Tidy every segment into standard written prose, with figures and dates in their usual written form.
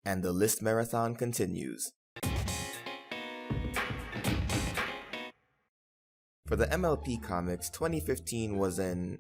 And the list marathon continues. For the MLP comics, 2015 was an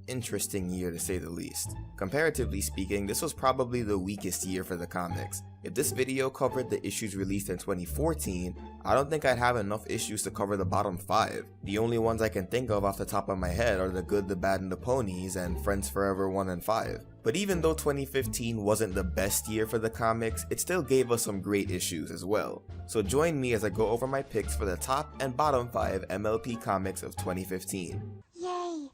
interesting year to say the least. Comparatively speaking, this was probably the weakest year for the comics. If this video covered the issues released in 2014, I don't think I'd have enough issues to cover the bottom 5. The only ones I can think of off the top of my head are The Good, the Bad, and the Ponies and Friends Forever 1 and 5. But even though 2015 wasn't the best year for the comics, it still gave us some great issues as well. So join me as I go over my picks for the top and bottom 5 MLP comics of 2015. Yay!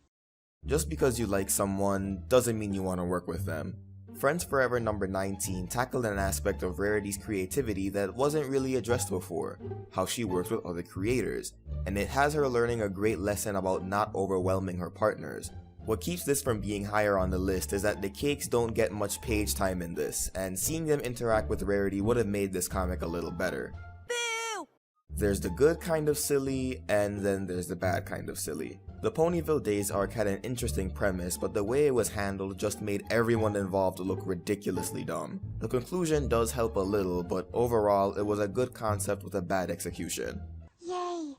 Just because you like someone doesn't mean you want to work with them. Friends Forever number 19 tackled an aspect of Rarity's creativity that wasn't really addressed before, how she works with other creators, and it has her learning a great lesson about not overwhelming her partners. What keeps this from being higher on the list is that the cakes don't get much page time in this, and seeing them interact with Rarity would have made this comic a little better. Boo! There's the good kind of silly, and then there's the bad kind of silly. The Ponyville Days arc had an interesting premise, but the way it was handled just made everyone involved look ridiculously dumb. The conclusion does help a little, but overall it was a good concept with a bad execution. Yay!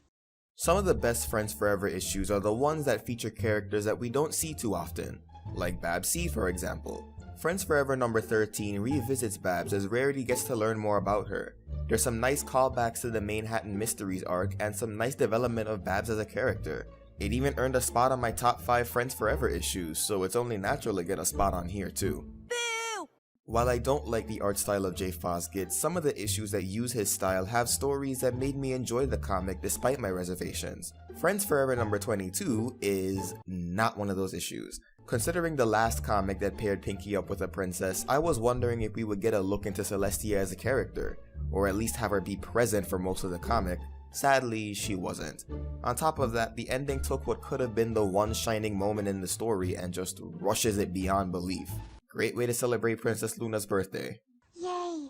Some of the best Friends Forever issues are the ones that feature characters that we don't see too often, like Babs C for example. Friends Forever number 13 revisits Babs as Rarity gets to learn more about her. There's some nice callbacks to the Manhattan Mysteries arc and some nice development of Babs as a character. It even earned a spot on my top 5 Friends Forever issues, so it's only natural to get a spot on here too. Boo! While I don't like the art style of Jay Fosgitt, some of the issues that use his style have stories that made me enjoy the comic despite my reservations. Friends Forever number 22 is not one of those issues. Considering the last comic that paired Pinky up with a princess, I was wondering if we would get a look into Celestia as a character, or at least have her be present for most of the comic. Sadly, she wasn't. On top of that, the ending took what could have been the one shining moment in the story and just rushes it beyond belief. Great way to celebrate Princess Luna's birthday. Yay!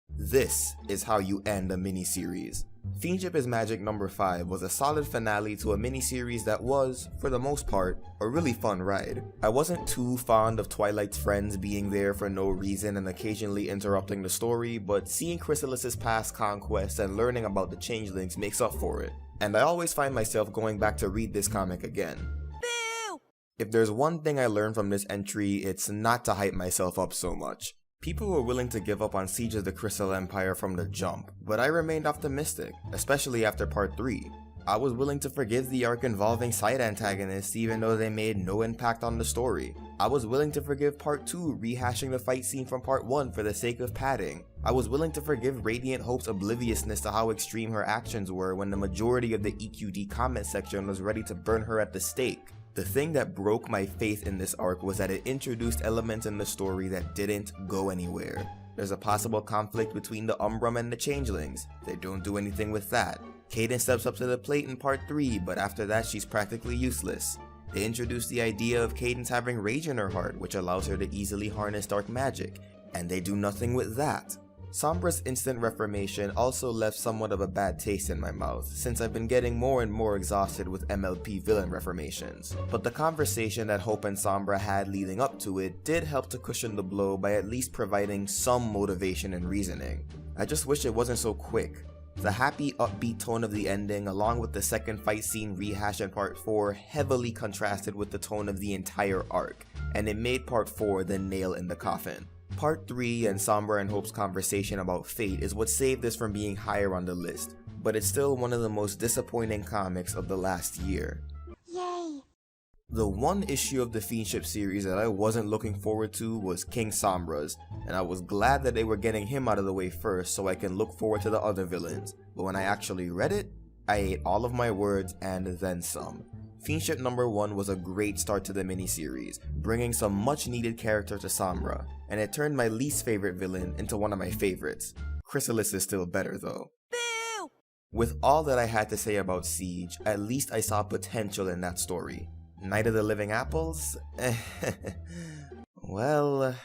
This is how you end a miniseries. Fiendship is Magic number 5 was a solid finale to a miniseries that was, for the most part, a really fun ride. I wasn't too fond of Twilight's friends being there for no reason and occasionally interrupting the story, but seeing Chrysalis's past conquests and learning about the changelings makes up for it. And I always find myself going back to read this comic again. Boo! If there's one thing I learned from this entry, it's not to hype myself up so much. People were willing to give up on Siege of the Crystal Empire from the jump, but I remained optimistic, especially after part 3. I was willing to forgive the arc involving side antagonists even though they made no impact on the story. I was willing to forgive part 2 rehashing the fight scene from part 1 for the sake of padding. I was willing to forgive Radiant Hope's obliviousness to how extreme her actions were when the majority of the EQD comment section was ready to burn her at the stake. The thing that broke my faith in this arc was that it introduced elements in the story that didn't go anywhere. There's a possible conflict between the Umbrum and the Changelings. They don't do anything with that. Cadence steps up to the plate in part 3, but after that she's practically useless. They introduced the idea of Cadence having rage in her heart, which allows her to easily harness dark magic, and they do nothing with that. Sombra's instant reformation also left somewhat of a bad taste in my mouth, since I've been getting more and more exhausted with MLP villain reformations. But the conversation that Hope and Sombra had leading up to it did help to cushion the blow by at least providing some motivation and reasoning. I just wish it wasn't so quick. The happy, upbeat tone of the ending, along with the second fight scene rehash in part 4, heavily contrasted with the tone of the entire arc, and it made part 4 the nail in the coffin. Part 3 and Sombra and Hope's conversation about fate is what saved this from being higher on the list, but it's still one of the most disappointing comics of the last year. Yay! The one issue of the Fiendship series that I wasn't looking forward to was King Sombra's, and I was glad that they were getting him out of the way first so I can look forward to the other villains, but when I actually read it, I ate all of my words and then some. Fiendship number 1 was a great start to the miniseries, bringing some much needed character to Sombra, and it turned my least favorite villain into one of my favorites. Chrysalis is still better though. Boo! With all that I had to say about Siege, at least I saw potential in that story. Night of the Living Apples? Well,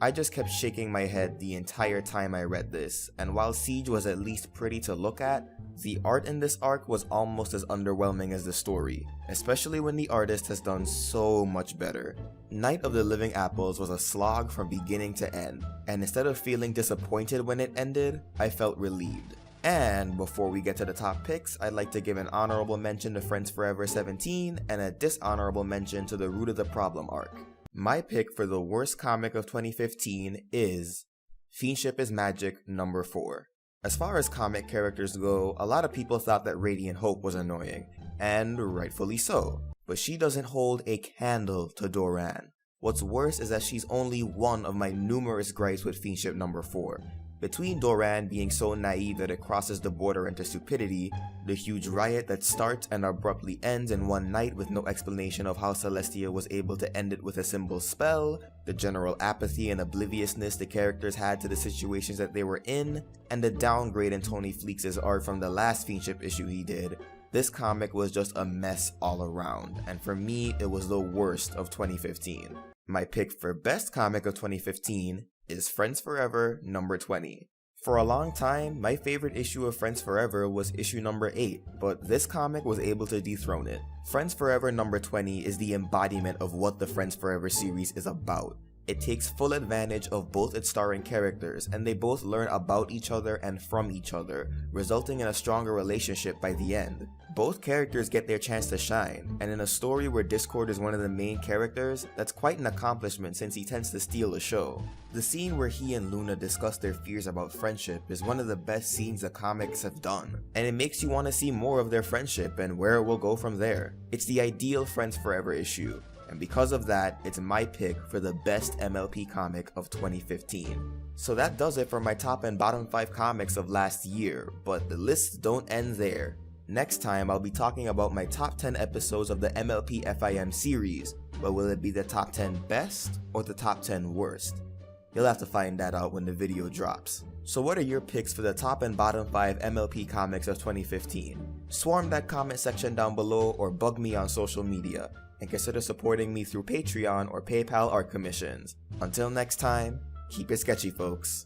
I just kept shaking my head the entire time I read this, and while Siege was at least pretty to look at, the art in this arc was almost as underwhelming as the story, especially when the artist has done so much better. Night of the Living Apples was a slog from beginning to end, and instead of feeling disappointed when it ended, I felt relieved. And before we get to the top picks, I'd like to give an honorable mention to Friends Forever 17 and a dishonorable mention to the Root of the Problem arc. My pick for the worst comic of 2015 is Fiendship is Magic number 4. As far as comic characters go, a lot of people thought that Radiant Hope was annoying, and rightfully so, but she doesn't hold a candle to Doran. What's worse is that she's only one of my numerous gripes with Fiendship number 4. Between Doran being so naive that it crosses the border into stupidity, the huge riot that starts and abruptly ends in one night with no explanation of how Celestia was able to end it with a simple spell, the general apathy and obliviousness the characters had to the situations that they were in, and the downgrade in Tony Fleeks's art from the last Fiendship issue he did, this comic was just a mess all around, and for me, it was the worst of 2015. My pick for best comic of 2015 is Friends Forever number 20. For a long time, my favorite issue of Friends Forever was issue number 8, but this comic was able to dethrone it. Friends Forever number 20 is the embodiment of what the Friends Forever series is about. It takes full advantage of both its starring characters, and they both learn about each other and from each other, resulting in a stronger relationship by the end. Both characters get their chance to shine, and in a story where Discord is one of the main characters, that's quite an accomplishment since he tends to steal the show. The scene where he and Luna discuss their fears about friendship is one of the best scenes the comics have done, and it makes you want to see more of their friendship and where it will go from there. It's the ideal Friends Forever issue, and because of that, it's my pick for the best MLP comic of 2015. So that does it for my top and bottom 5 comics of last year, but the lists don't end there. Next time, I'll be talking about my top 10 episodes of the MLP FIM series, but will it be the top 10 best or the top 10 worst? You'll have to find that out when the video drops. So what are your picks for the top and bottom 5 MLP comics of 2015? Swarm that comment section down below or bug me on social media, and consider supporting me through Patreon or PayPal art commissions. Until next time, keep it sketchy, folks.